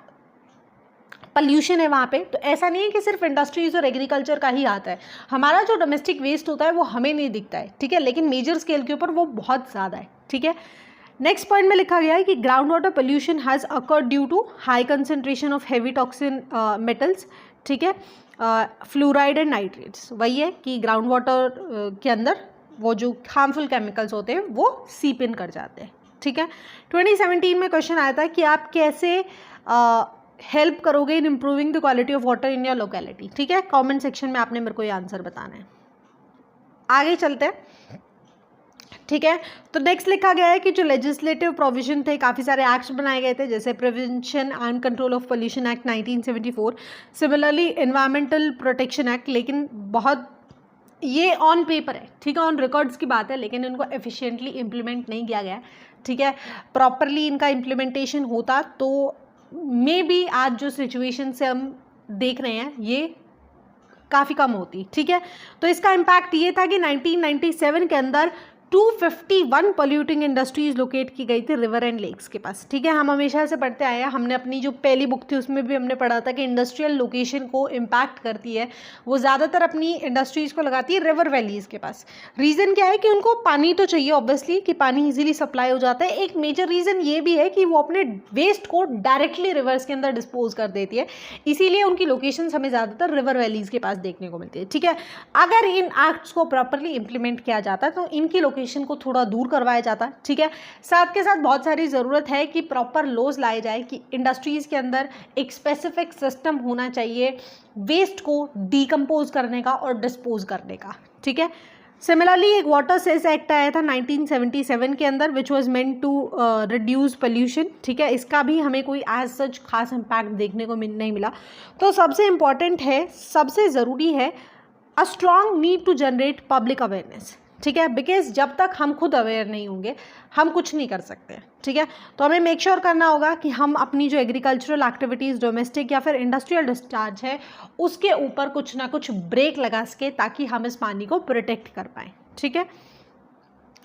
पॉल्यूशन है वहाँ पे। तो ऐसा नहीं है कि सिर्फ इंडस्ट्रीज़ और एग्रीकल्चर का ही आता है, हमारा जो डोमेस्टिक वेस्ट होता है वो हमें नहीं दिखता है। ठीक है, लेकिन मेजर स्केल के ऊपर वो बहुत ज़्यादा है। ठीक है, नेक्स्ट पॉइंट में लिखा गया है कि ground water pollution has occurred due to high concentration of heavy toxin metals. ठीक है, फ्लोराइड एंड नाइट्रेट्स। वही है कि ग्राउंड वाटर के अंदर वो जो हार्मफुल केमिकल्स होते हैं वो सीप इन कर जाते हैं। ठीक है, 2017 में क्वेश्चन आया था कि आप कैसे हेल्प करोगे in improving the quality of water in your locality. ठीक है, कमेंट सेक्शन में आपने मेरे को ये आंसर बताना है। आगे चलते हैं। ठीक है, तो नेक्स्ट लिखा गया है कि जो लेजिस्लेटिव प्रोविजन थे, काफ़ी सारे एक्ट्स बनाए गए थे जैसे prevention and control of pollution act 1974, similarly environmental protection act, लेकिन बहुत ये ऑन पेपर है। ठीक है, ऑन रिकॉर्ड्स की बात है, लेकिन इनको एफिशिएंटली इम्प्लीमेंट नहीं किया गया। ठीक है, प्रॉपरली इनका इम्प्लीमेंटेशन होता तो मे बी आज जो सिचुएशन से हम देख रहे हैं ये काफ़ी कम होती। ठीक है, तो इसका इम्पैक्ट ये था कि 1997 के अंदर 251 पोल्यूटिंग इंडस्ट्रीज लोकेट की गई थी रिवर एंड लेक्स के पास। ठीक है, हम हमेशा से पढ़ते आए हैं, हमने अपनी जो पहली बुक थी उसमें भी हमने पढ़ा था कि इंडस्ट्रियल लोकेशन को इम्पैक्ट करती है, वो ज़्यादातर अपनी इंडस्ट्रीज़ को लगाती है रिवर वैलीज़ के पास। रीज़न क्या है कि उनको पानी तो चाहिए ऑब्वियसली, कि पानी ईजिली सप्लाई हो जाता है। एक मेजर रीज़न ये भी है कि वो अपने वेस्ट को डायरेक्टली रिवर्स के अंदर डिस्पोज कर देती है, इसीलिए उनकी लोकेशंस हमें ज़्यादातर रिवर वैलीज़ के पास देखने को मिलती है। ठीक है, अगर इन एक्ट्स को प्रॉपरली इंप्लीमेंट किया जाता है तो इनकी लोकेशन को थोड़ा दूर करवाया जाता है। ठीक है, साथ के साथ बहुत सारी ज़रूरत है कि प्रॉपर लॉज लाए जाए कि इंडस्ट्रीज़ के अंदर एक स्पेसिफिक सिस्टम होना चाहिए वेस्ट को डीकम्पोज करने का और डिस्पोज करने का। ठीक है, सिमिलरली एक वाटर सेस एक्ट आया था 1977 के अंदर which was meant to reduce pollution. ठीक है, इसका भी हमें कोई एज सच खास इम्पैक्ट देखने को नहीं मिला। तो सबसे इम्पॉर्टेंट है, सबसे ज़रूरी है a strong need to generate public awareness. ठीक है, बिकॉज जब तक हम खुद अवेयर नहीं होंगे हम कुछ नहीं कर सकते। ठीक है, तो हमें मेक श्योर करना होगा कि हम अपनी जो एग्रीकल्चरल एक्टिविटीज़ डोमेस्टिक या फिर इंडस्ट्रियल डिस्चार्ज है उसके ऊपर कुछ ना कुछ ब्रेक लगा सके ताकि हम इस पानी को प्रोटेक्ट कर पाएँ। ठीक है,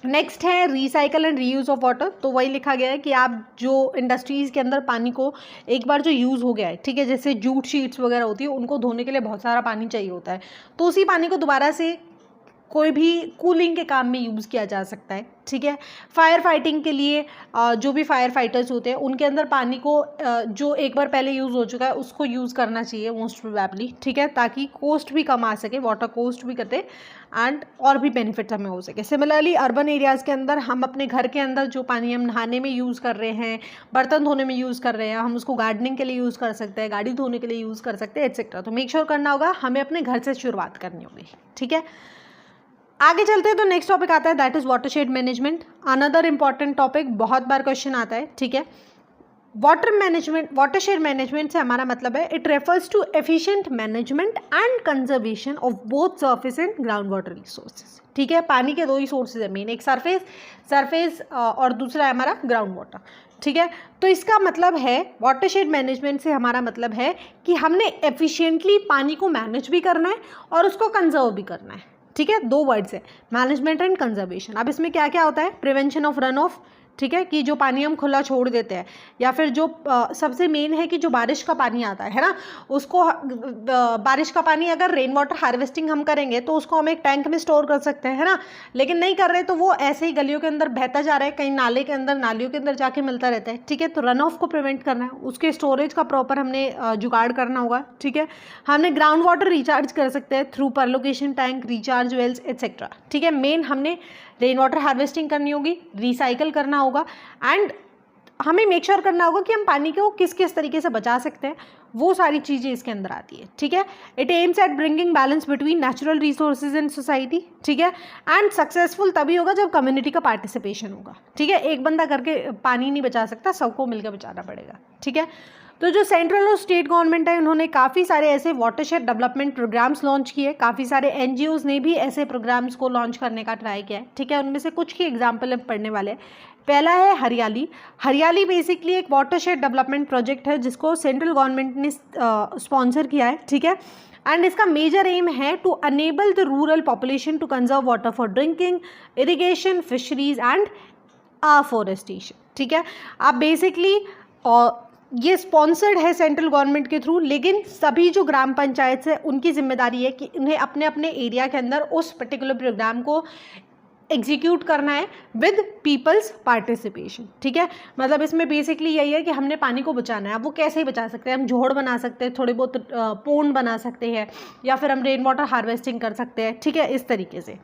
नेक्स्ट है recycle and reuse of water. तो वही लिखा गया है कि आप जो इंडस्ट्रीज़ के अंदर पानी को एक बार जो यूज़ हो गया है, ठीक है, जैसे जूट शीट्स वगैरह होती है उनको धोने के लिए बहुत सारा पानी चाहिए होता है, तो उसी पानी को दोबारा से कोई भी कूलिंग के काम में यूज़ किया जा सकता है। ठीक है, फायर फाइटिंग के लिए जो भी फायर फाइटर्स होते हैं उनके अंदर पानी को जो एक बार पहले यूज़ हो चुका है उसको यूज़ करना चाहिए मोस्ट प्रोबेबली। ठीक है, ताकि कॉस्ट भी कम आ सके, वाटर कॉस्ट भी कटे एंड और भी बेनिफिट हमें हो सके। सिमिलरली अर्बन एरियाज़ के अंदर हम अपने घर के अंदर जो पानी हम नहाने में यूज़ कर रहे हैं, बर्तन धोने में यूज़ कर रहे हैं, हम उसको गार्डनिंग के लिए यूज़ कर सकते हैं, गाड़ी धोने के लिए यूज़ कर सकते हैं एट्सेट्रा। तो मेक श्योर करना होगा, हमें अपने घर से शुरुआत करनी होगी। ठीक है, आगे चलते हैं तो नेक्स्ट टॉपिक आता है that is watershed management. Another important topic, बहुत बार क्वेश्चन आता है। ठीक है, वाटर मैनेजमेंट, वाटरशेड मैनेजमेंट से हमारा मतलब है it refers to efficient management and conservation of both surface and ground water resources. ठीक है, पानी के दो ही सोर्सेज है मेन, एक सरफेस और दूसरा है हमारा ग्राउंड वाटर। ठीक है, तो इसका मतलब है वाटरशेड मैनेजमेंट से हमारा मतलब है कि हमने एफिशिएंटली पानी को मैनेज भी करना है और उसको कंजर्व भी करना है। ठीक है, दो वर्ड्स है, मैनेजमेंट एंड कंजर्वेशन। अब इसमें क्या क्या होता है, प्रिवेंशन ऑफ रन ऑफ। ठीक है, कि जो पानी हम खुला छोड़ देते हैं या फिर जो सबसे मेन है कि जो बारिश का पानी आता है ना, उसको बारिश का पानी अगर रेन वाटर हार्वेस्टिंग हम करेंगे तो उसको हम एक टैंक में स्टोर कर सकते हैं, है ना, लेकिन नहीं कर रहे तो वो ऐसे ही गलियों के अंदर बहता जा रहा है, कहीं नाले के अंदर, नालियों के अंदर जाके मिलता रहता है। ठीक है, तो रन ऑफ को प्रिवेंट करना है, उसके स्टोरेज का प्रॉपर हमने जुगाड़ करना होगा। ठीक है, हमने ग्राउंड वाटर रिचार्ज कर सकते हैं through percolation tank, recharge wells etcetera. ठीक है, मेन हमने रेन वाटर हार्वेस्टिंग करनी होगी, रिसाइकल करना होगा एंड हमें मेक श्योर करना होगा कि हम पानी को किस किस तरीके से बचा सकते हैं, वो सारी चीज़ें इसके अंदर आती है। ठीक है, it aims at bringing balance between natural resources in society. ठीक है, एंड सक्सेसफुल तभी होगा जब कम्युनिटी का पार्टिसिपेशन होगा। ठीक है, एक बंदा करके पानी नहीं बचा सकता, सबको मिलकर बचाना पड़ेगा। ठीक है, तो जो सेंट्रल और स्टेट गवर्नमेंट है उन्होंने काफ़ी सारे ऐसे वाटरशेड डेवलपमेंट प्रोग्राम्स लॉन्च किए, काफ़ी सारे एनजीओज ने भी ऐसे प्रोग्राम्स को लॉन्च करने का ट्राई किया है। ठीक है, उनमें से कुछ की एग्जाम्पल हम पढ़ने वाले हैं। पहला है हरियाली। हरियाली बेसिकली एक वाटरशेड डेवलपमेंट प्रोजेक्ट है जिसको सेंट्रल गवर्नमेंट ने स्पॉन्सर किया है। ठीक है, एंड इसका मेजर एम है to enable the rural population to conserve water for drinking, irrigation, fisheries and afforestation. ठीक है, आप बेसिकली ये स्पॉन्सर्ड है सेंट्रल गवर्नमेंट के थ्रू, लेकिन सभी जो ग्राम पंचायत है उनकी जिम्मेदारी है कि उन्हें अपने अपने एरिया के अंदर उस पर्टिकुलर प्रोग्राम को एग्जीक्यूट करना है विद पीपल्स पार्टिसिपेशन। ठीक है, मतलब इसमें बेसिकली यही है कि हमने पानी को बचाना है। अब वो कैसे ही बचा सकते हैं, हम जोड़ बना सकते हैं, थोड़े बहुत पोंड बना सकते हैं, या फिर हम रेन वाटर हार्वेस्टिंग कर सकते हैं। ठीक है, इस तरीके से।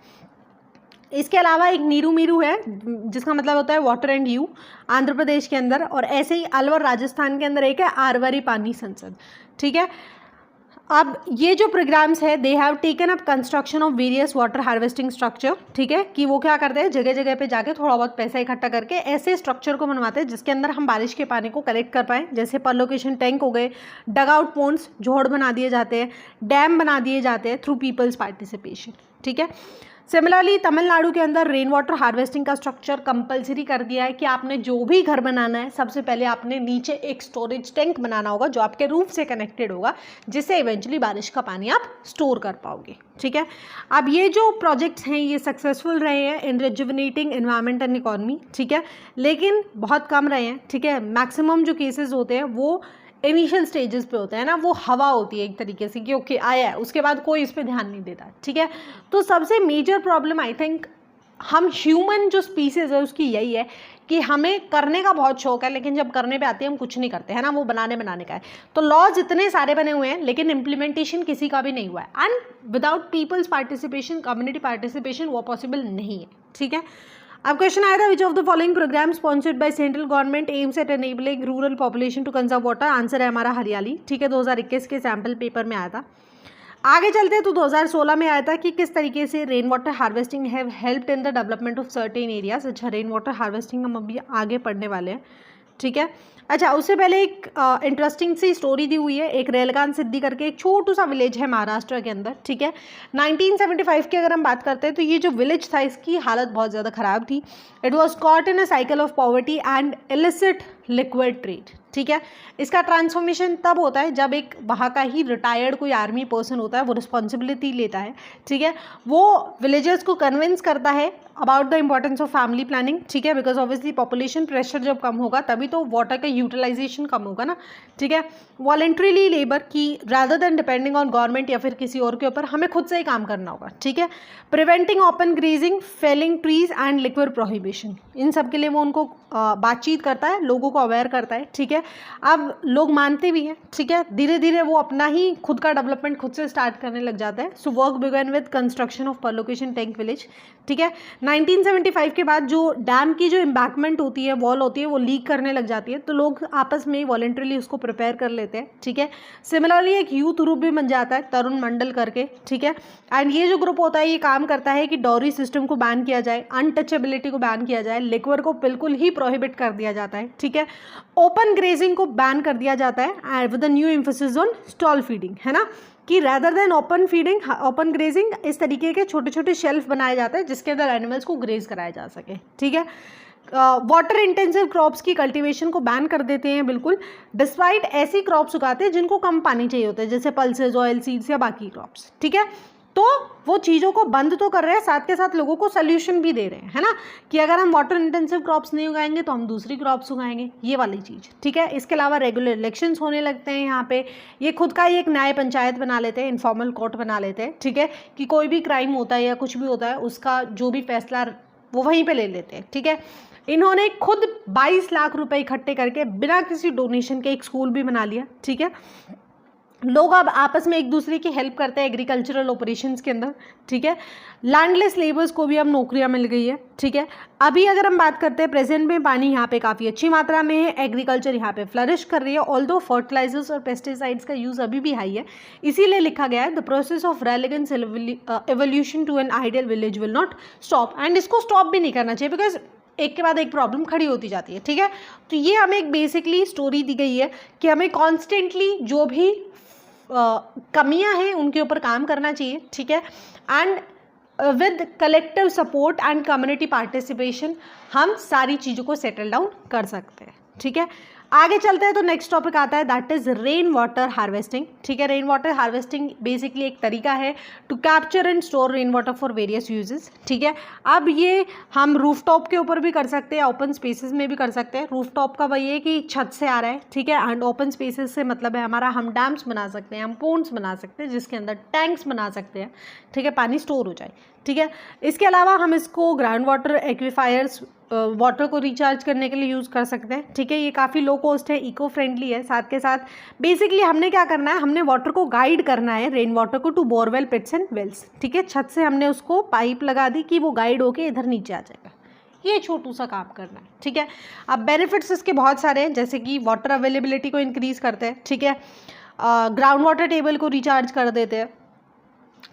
इसके अलावा एक नीरू मीरू है जिसका मतलब होता है water and you, Andhra Pradesh के अंदर, और ऐसे ही अलवर राजस्थान के अंदर एक है आरवरी पानी संसद। ठीक है, अब ये जो प्रोग्राम्स है they have taken up construction of various water harvesting structure. ठीक है, कि वो क्या करते हैं, जगह जगह पे जाके थोड़ा बहुत पैसा इकट्ठा करके ऐसे स्ट्रक्चर को बनवाते हैं जिसके अंदर हम बारिश के पानी को कलेक्ट कर पाएँ, जैसे परलोकेशन टैंक हो गए, डग आउट पोन्ड्स, जोड़ बना दिए जाते हैं, डैम बना दिए जाते हैं थ्रू पीपल्स पार्टिसिपेशन। ठीक है, सिमिलरली तमिलनाडु के अंदर रेन वाटर हार्वेस्टिंग का स्ट्रक्चर कंपलसरी कर दिया है कि आपने जो भी घर बनाना है सबसे पहले आपने नीचे एक स्टोरेज टैंक बनाना होगा जो आपके रूफ से कनेक्टेड होगा, जिससे इवेंचुअली बारिश का पानी आप स्टोर कर पाओगे। ठीक है, अब ये जो प्रोजेक्ट्स हैं ये सक्सेसफुल रहे हैं इन रिजुविनेटिंग एनवायरनमेंट एंड इकोनॉमी। ठीक है, लेकिन बहुत कम रहे हैं। ठीक है, मैक्सिमम जो केसेस होते हैं वो इनिशियल स्टेजेस पे होता है ना, वो हवा होती है एक तरीके से कि ओके आया है, उसके बाद कोई इस पर ध्यान नहीं देता। ठीक है, तो सबसे मेजर प्रॉब्लम आई थिंक हम ह्यूमन जो स्पीसीज है उसकी यही है कि हमें करने का बहुत शौक है, लेकिन जब करने पे आते हैं हम कुछ नहीं करते, है ना, वो बनाने का है। तो लॉज इतने सारे बने हुए हैं लेकिन इम्प्लीमेंटेशन किसी का भी नहीं हुआ है, and without people's participation, community participation वो पॉसिबल नहीं है। ठीक है, अब क्वेश्चन आया था which of the following program sponsored by central government aims at enabling rural population to conserve water. Answer है हमारा हरियाली। ठीक है, 2021 के सैम्पल पेपर में आया था। आगे चलते हैं तो 2016 में आया था कि किस तरीके से rain water harvesting have helped in the development of certain areas. अच्छा, रेन वाटर हार्वेस्टिंग हम अभी आगे पढ़ने वाले हैं। ठीक है, अच्छा उससे पहले एक इंटरेस्टिंग सी स्टोरी दी हुई है। एक रेलगान सिद्धि करके एक छोटू सा विलेज है महाराष्ट्र के अंदर। ठीक है, 1975 की अगर हम बात करते हैं तो ये जो विलेज था इसकी हालत बहुत ज़्यादा ख़राब थी। It was caught in a cycle of poverty and illicit liquid trade. ठीक है, इसका ट्रांसफॉर्मेशन तब होता है जब एक वहाँ का ही रिटायर्ड कोई आर्मी पर्सन होता है, वो रिस्पॉन्सिबिलिटी लेता है। ठीक है, वो विलेजर्स को कन्विंस करता है about the importance of family planning. ठीक है, बिकॉज ऑब्वियसली पॉपुलेशन प्रेशर जब कम होगा तभी तो वाटर का यूटिलाइजेशन कम होगा ना। ठीक है, वॉलंटरीली लेबर की rather than depending on government या फिर किसी और के ऊपर हमें खुद से ही काम करना होगा। ठीक है, preventing open grazing, felling trees and liquid prohibition, इन सब के लिए वो उनको बातचीत करता है, लोगों को अवेयर करता है। ठीक है, अब लोग मानते भी हैं। ठीक है, धीरे धीरे वो अपना ही खुद का डेवलपमेंट खुद से स्टार्ट करने लग जाता है। So work began with construction of percolation tank village. ठीक है, 1975 के बाद जो डैम की जो एम्बैंकमेंट होती है, वॉल होती है, वो लीक करने लग जाती है, तो लोग आपस में वॉलंटरीली उसको प्रिपेयर कर लेते हैं। ठीक है, सिमिलरली एक यूथ ग्रुप भी बन जाता है तरुण मंडल करके। ठीक है, एंड ये जो ग्रुप होता है ये काम करता है कि डॉरी सिस्टम को बैन किया जाए, अनटचेबिलिटी को बैन किया जाए, लिक्विड को बिल्कुल ही प्रोहिबिट कर दिया जाता है। ठीक है, ओपन ग्रेजिंग को बैन कर दिया जाता है with a new emphasis on stall feeding, है ना, कि rather than open feeding, open grazing, इस तरीके के छोटे छोटे शेल्फ बनाए जाते हैं जिसके अंदर एनिमल्स को ग्रेज कराया जा सके। ठीक है, वाटर इंटेंसिव क्रॉप्स की कल्टीवेशन को बैन कर देते हैं बिल्कुल, डिस्पाइट ऐसी क्रॉप्स उगाते हैं जिनको कम पानी चाहिए होता है, जैसे पल्सेज, ऑयल सीड्स या बाकी क्रॉप्स। ठीक है, तो वो चीज़ों को बंद तो कर रहे हैं, साथ के साथ लोगों को सोल्यूशन भी दे रहे हैं, है ना, कि अगर हम वाटर इंटेंसिव क्रॉप्स नहीं उगाएंगे तो हम दूसरी क्रॉप्स उगाएंगे, ये वाली चीज़। ठीक है, इसके अलावा रेगुलर इलेक्शंस होने लगते हैं यहाँ पे, ये खुद का ही एक न्याय पंचायत बना लेते हैं, इनफॉर्मल कोर्ट बना लेते हैं। ठीक है, कि कोई भी क्राइम होता है या कुछ भी होता है उसका जो भी फैसला वो वहीं पर ले लेते हैं। ठीक है, इन्होंने खुद 22 लाख रुपए इकट्ठे करके बिना किसी डोनेशन के एक स्कूल भी बना लिया। ठीक है, लोग अब आपस में एक दूसरे की हेल्प करते हैं एग्रीकल्चरल ऑपरेशंस के अंदर। ठीक है, लैंडलेस लेबर्स को भी अब नौकरियां मिल गई है। ठीक है, अभी अगर हम बात करते हैं प्रेजेंट में पानी यहाँ पे काफ़ी अच्छी मात्रा में है, एग्रीकल्चर यहाँ पे फ्लरिश कर रही है, ऑल्दो फर्टिलाइजर्स और पेस्टिसाइड्स का यूज़ अभी भी हाई है। इसीलिए लिखा गया है the process of Ralegan's evolution to an ideal village will not stop, and इसको स्टॉप भी नहीं करना चाहिए बिकॉज एक के बाद एक प्रॉब्लम खड़ी होती जाती है। ठीक है, तो ये हमें एक बेसिकली स्टोरी दी गई है कि हमें कॉन्स्टेंटली जो भी कमियां हैं उनके ऊपर काम करना चाहिए। ठीक है, and with collective support and community participation हम सारी चीज़ों को सेटल डाउन कर सकते हैं। ठीक है, आगे चलते हैं तो नेक्स्ट टॉपिक आता है that is rain water harvesting. ठीक है, रेन वाटर हार्वेस्टिंग बेसिकली एक तरीका है to capture and store rain water for various uses. ठीक है, अब ये हम रूफटॉप के ऊपर भी कर सकते हैं, ओपन स्पेसेस में भी कर सकते हैं। रूफटॉप का वही है कि छत से आ रहा है। ठीक है, एंड ओपन स्पेसेस से मतलब है हमारा हम डैम्स बना सकते हैं, हम पोन्ड्स बना सकते हैं जिसके अंदर टैंक्स बना सकते हैं। ठीक है, पानी स्टोर हो जाए। ठीक है, इसके अलावा हम इसको ग्राउंड वाटर एक्वीफायर्स वाटर को रिचार्ज करने के लिए यूज़ कर सकते हैं। ठीक है, ये काफ़ी लो कॉस्ट है, इको फ्रेंडली है। साथ के साथ बेसिकली हमने क्या करना है, हमने वाटर को गाइड करना है, रेन वाटर को, टू बोरवेल, पिट्स एंड वेल्स। ठीक है, छत से हमने उसको पाइप लगा दी कि वो गाइड होके इधर नीचे आ जाएगा, ये छोटू सा काम करना है। ठीक है, अब बेनिफिट्स इसके बहुत सारे हैं, जैसे कि वाटर अवेलेबिलिटी को इंक्रीज़ करते हैं। ठीक है, ग्राउंड वाटर टेबल को रिचार्ज कर देते हैं,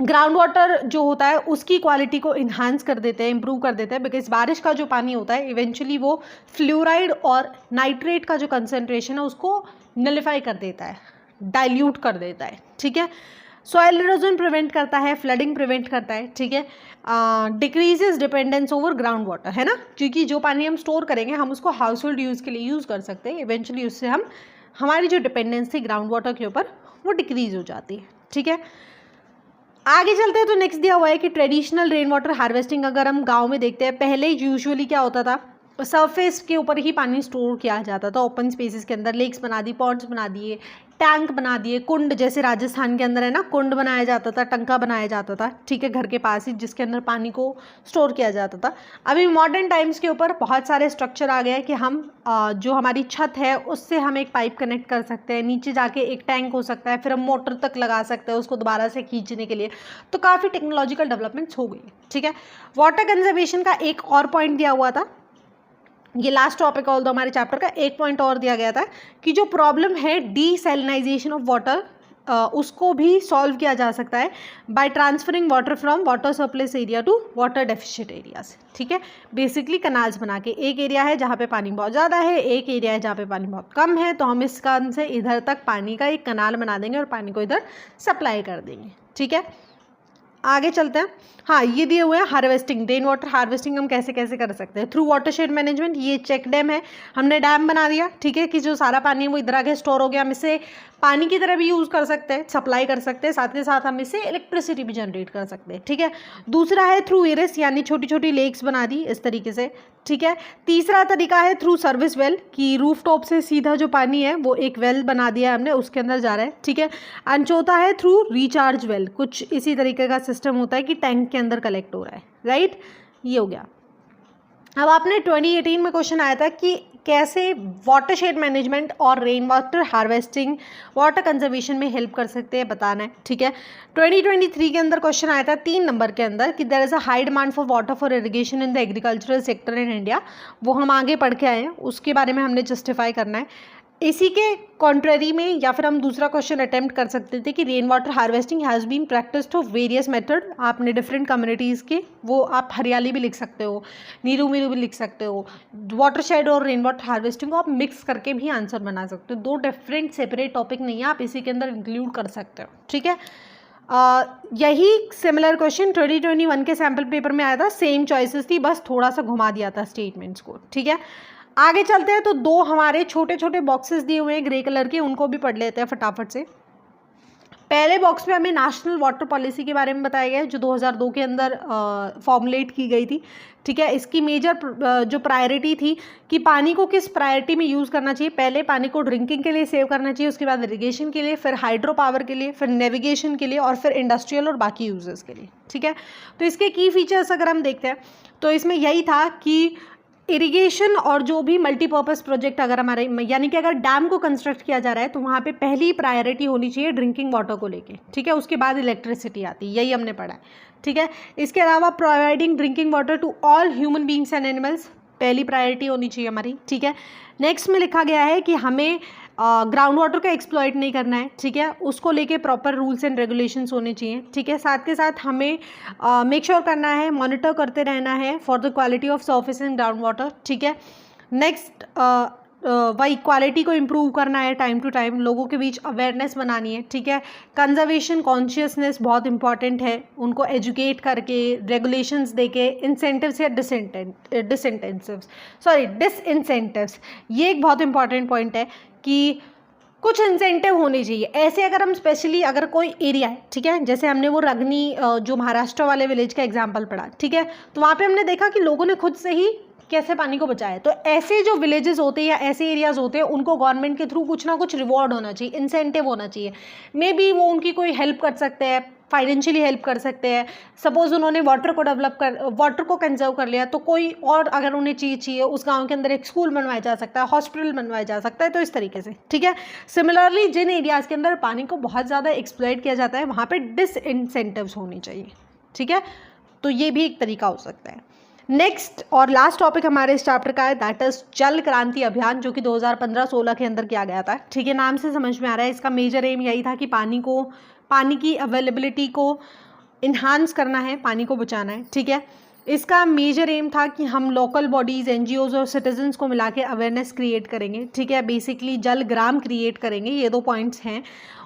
ग्राउंड वाटर जो होता है उसकी क्वालिटी को इन्हांस कर देते हैं, इंप्रूव कर देते हैं, बिकॉज बारिश का जो पानी होता है इवेंचुअली वो फ्लोराइड और नाइट्रेट का जो कंसनट्रेशन है उसको नलिफाई कर देता है, डाइल्यूट कर देता है। ठीक है, सॉइल इरोजन प्रिवेंट करता है, फ्लडिंग प्रिवेंट करता है, ठीक है। Decreases dependence over ground water, है ना, क्योंकि जो पानी हम स्टोर करेंगे हम उसको हाउस होल्ड यूज़ के लिए यूज़ कर सकते हैं। इवेंचुअली उससे हम हमारी जो डिपेंडेंस थी ग्राउंड वाटर के ऊपर वो डिक्रीज हो जाती है, ठीक है। आगे चलते हैं तो नेक्स्ट दिया हुआ है कि ट्रेडिशनल रेन वाटर हार्वेस्टिंग अगर हम गांव में देखते हैं, पहले यूजुअली क्या होता था, सरफेस के ऊपर ही पानी स्टोर किया जाता था, ओपन स्पेसेस के अंदर लेक्स बना दी, पॉन्ड्स बना दिए, टैंक बना दिए, कुंड जैसे राजस्थान के अंदर है ना, कुंड बनाया जाता था, टंका बनाया जाता था, ठीक है, घर के पास ही, जिसके अंदर पानी को स्टोर किया जाता था। अभी मॉडर्न टाइम्स के ऊपर बहुत सारे स्ट्रक्चर आ गए हैं कि हम जो हमारी छत है उससे हम एक पाइप कनेक्ट कर सकते हैं, नीचे जाके एक टैंक हो सकता है, फिर हम मोटर तक लगा सकते हैं उसको दोबारा से खींचने के लिए। तो काफ़ी टेक्नोलॉजिकल डेवलपमेंट्स हो गई, ठीक है। वाटर कंजर्वेशन का एक और पॉइंट दिया हुआ था, ये लास्ट टॉपिक ऑल दो हमारे चैप्टर का, एक पॉइंट और दिया गया था कि जो प्रॉब्लम है डीसैलिनाइजेशन ऑफ वाटर, उसको भी सॉल्व किया जा सकता है by transferring water from water surplus area to water deficient areas, ठीक है। बेसिकली कनाल्स बना के, एक एरिया है जहाँ पे पानी बहुत ज़्यादा है, एक एरिया है जहाँ पे पानी बहुत कम है, तो हम इस काम से इधर तक पानी का एक कनाल बना देंगे और पानी को इधर सप्लाई कर देंगे, ठीक है। आगे चलते हैं। हाँ, ये दिए हुए हैं हार्वेस्टिंग, रेन वाटर हार्वेस्टिंग हम कैसे कैसे कर सकते हैं थ्रू वाटरशेड मैनेजमेंट। ये चेक डैम है, हमने डैम बना दिया, ठीक है, कि जो सारा पानी है वो इधर आके स्टोर हो गया, हम इसे पानी की तरह भी यूज़ कर सकते हैं, सप्लाई कर सकते हैं, साथ के साथ हम इससे इलेक्ट्रिसिटी भी जनरेट कर सकते हैं, ठीक है। दूसरा है थ्रू इरिस, यानी छोटी छोटी लेक्स बना दी इस तरीके से, ठीक है। तीसरा तरीका है थ्रू सर्विस वेल, कि रूफ टॉप से सीधा जो पानी है वो एक वेल बना दिया है हमने, उसके अंदर जा रहा है, ठीक है। एंड चौथा है थ्रू रिचार्ज वेल, कुछ इसी तरीके का सिस्टम होता है कि टैंक के अंदर कलेक्ट हो रहा है, राइट, ये हो गया। अब आपने 2018 में क्वेश्चन आया था कि कैसे वाटरशेड मैनेजमेंट और rain water harvesting water conservation में हेल्प कर सकते हैं, बताना है, ठीक है। 2023 के अंदर क्वेश्चन आया था 3 नंबर के अंदर कि there is a high demand for water for irrigation in the agricultural sector in India. वो हम आगे पढ़ के आए हैं, उसके बारे में हमने जस्टिफाई करना है। इसी के कॉन्ट्ररी में या फिर हम दूसरा क्वेश्चन अटेम्प्ट कर सकते थे कि rain water harvesting has been practised of various method, आपने डिफरेंट कम्युनिटीज़ के, वो आप हरियाली भी लिख सकते हो, नीरू मीरू भी लिख सकते हो, वाटरशेड और रेन वाटर हार्वेस्टिंग को आप मिक्स करके भी आंसर बना सकते हो। 2 डिफरेंट सेपरेट टॉपिक नहीं है, आप इसी के अंदर इंक्लूड कर सकते हो, ठीक है। यही सिमिलर क्वेश्चन 2021 के सैम्पल पेपर में आया था, सेम चॉइसेस थी, बस थोड़ा सा घुमा दिया था स्टेटमेंट्स को, ठीक है। आगे चलते हैं तो 2 हमारे छोटे छोटे बॉक्सेस दिए हुए हैं ग्रे कलर के, उनको भी पढ़ लेते हैं फटाफट से। पहले बॉक्स में हमें नेशनल वाटर पॉलिसी के बारे में बताया गया है जो 2002 के अंदर फॉर्मुलेट की गई थी, ठीक है। इसकी मेजर जो प्रायोरिटी थी कि पानी को किस प्रायोरिटी में यूज़ करना चाहिए, पहले पानी को ड्रिंकिंग के लिए सेव करना चाहिए, उसके बाद इरिगेशन के लिए, फिर हाइड्रो पावर के लिए, फिर नेविगेशन के लिए और फिर इंडस्ट्रियल और बाकी यूजर्स के लिए, ठीक है। तो इसके की फीचर्स अगर हम देखते हैं तो इसमें यही था कि इरिगेशन और जो भी मल्टीपर्पज़ प्रोजेक्ट अगर हमारे, यानी कि अगर डैम को कंस्ट्रक्ट किया जा रहा है तो वहाँ पे पहली प्रायोरिटी होनी चाहिए ड्रिंकिंग वाटर को लेके, ठीक है। उसके बाद इलेक्ट्रिसिटी आती है, यही हमने पढ़ा है, ठीक है। इसके अलावा providing drinking water to all human beings and animals, पहली प्रायोरिटी होनी चाहिए हमारी, ठीक है। नेक्स्ट में लिखा गया है कि हमें ग्राउंड वाटर का एक्सप्लॉइट नहीं करना है, ठीक है, उसको लेके प्रॉपर रूल्स एंड रेगुलेशंस होने चाहिए, ठीक है। साथ के साथ हमें मेक श्योर करना है, मॉनिटर करते रहना है for the quality of surface and ground water, ठीक है। नेक्स्ट वही क्वालिटी को इम्प्रूव करना है टाइम टू टाइम, लोगों के बीच अवेयरनेस बनानी है, ठीक है। कंजर्वेशन कॉन्शियसनेस बहुत इंपॉर्टेंट है, उनको एजुकेट करके, रेगुलेशंस देके, इंसेंटिव्स या डिसइंसेंटिव्स, ये एक बहुत इंपॉर्टेंट पॉइंट है कि कुछ इंसेंटिव होने चाहिए ऐसे। अगर हम स्पेशली अगर कोई एरिया है, ठीक है, जैसे हमने वो रगनी जो महाराष्ट्र वाले विलेज का एग्जांपल पढ़ा, ठीक है, तो वहाँ पे हमने देखा कि लोगों ने खुद से ही कैसे पानी को बचाया। तो ऐसे जो विलेजेस होते हैं या ऐसे एरियाज होते हैं उनको गवर्नमेंट के थ्रू कुछ ना कुछ रिवॉर्ड होना चाहिए, इंसेंटिव होना चाहिए। मे बी वो उनकी कोई हेल्प कर सकते हैं, फाइनेंशियली हेल्प कर सकते हैं। सपोज उन्होंने वाटर को कंजर्व कर लिया, तो कोई और अगर उन्हें चीज़ चाहिए, उस गांव के अंदर एक स्कूल बनवाया जा सकता है, हॉस्पिटल बनवाया जा सकता है, तो इस तरीके से, ठीक है। सिमिलरली जिन एरियाज़ के अंदर पानी को बहुत ज़्यादा एक्सप्लॉइट किया जाता है वहाँ पर डिसइंसेंटिव्स होनी चाहिए, ठीक है। तो ये भी एक तरीका हो सकता है। नेक्स्ट और लास्ट टॉपिक हमारे इस चैप्टर का है, दैट इज जल क्रांति अभियान, जो कि 2015-16 के अंदर किया गया था, ठीक है। नाम से समझ में आ रहा है, इसका मेजर एम यही था कि पानी की अवेलेबिलिटी को इन्हांस करना है, पानी को बचाना है, ठीक है। इसका मेजर एम था कि हम लोकल बॉडीज़, एनजीओज और सिटीजन्स को मिला के अवेयरनेस क्रिएट करेंगे, ठीक है। बेसिकली जल ग्राम क्रिएट करेंगे, ये 2 पॉइंट्स हैं।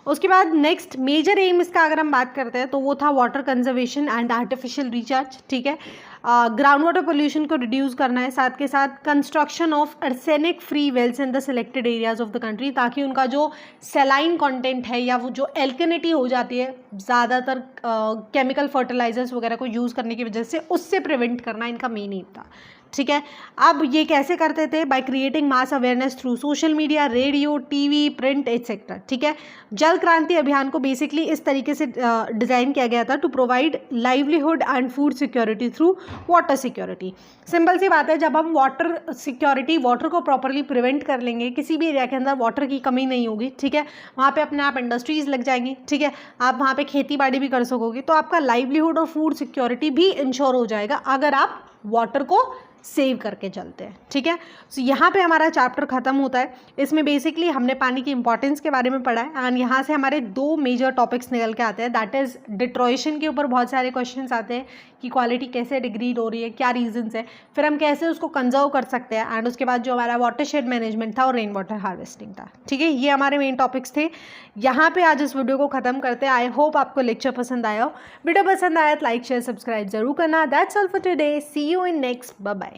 उसके बाद नेक्स्ट मेजर एम इसका अगर हम बात करते हैं तो वो था water conservation and artificial recharge, ठीक है। ग्राउंड वाटर पोल्यूशन को रिड्यूस करना है, साथ के साथ construction of arsenic free wells in the selected areas of the country, ताकि उनका जो सेलाइन कंटेंट है या वो जो एल्कनिटी हो जाती है ज़्यादातर केमिकल फर्टिलाइजर्स वगैरह को यूज़ करने की वजह से, उससे प्रिवेंट करना इनका मेन एम था, ठीक है। अब ये कैसे करते थे? By creating mass awareness through social media, radio, TV, print etcetera, ठीक है। जल क्रांति अभियान को बेसिकली इस तरीके से डिज़ाइन किया गया था to provide livelihood and food security through water security. Simple सी बात है, जब हम वाटर सिक्योरिटी, वाटर को प्रॉपरली प्रिवेंट कर लेंगे, किसी भी एरिया के अंदर वाटर की कमी नहीं होगी, ठीक है। वहाँ पे अपने आप इंडस्ट्रीज़ लग जाएंगी, ठीक है। आप वहाँ पे खेती बाड़ी भी कर सकोगे, तो आपका लाइवलीहुड और फूड सिक्योरिटी भी इंश्योर हो जाएगा अगर आप वाटर को सेव करके चलते हैं, ठीक है। सो यहाँ पे हमारा चैप्टर ख़त्म होता है। इसमें बेसिकली हमने पानी की इंपॉर्टेंस के बारे में पढ़ा है एंड यहाँ से हमारे दो मेजर टॉपिक्स निकल के आते हैं, दैट इज़ डिट्रॉइशन के ऊपर बहुत सारे क्वेश्चंस आते हैं कि क्वालिटी कैसे डिग्रेड हो रही है, क्या रीजंस है, फिर हम कैसे उसको कंजर्व कर सकते हैं, एंड उसके बाद जो हमारा वाटरशेड मैनेजमेंट था और रेन वाटर हार्वेस्टिंग था, ठीक है। ये हमारे मेन टॉपिक्स थे। यहाँ पे आज इस वीडियो को ख़त्म करते हैं। आई होप आपको लेक्चर पसंद आया हो। वीडियो पसंद आया तो लाइक शेयर सब्सक्राइब जरूर करना। That's all for today, see you in next, bye bye.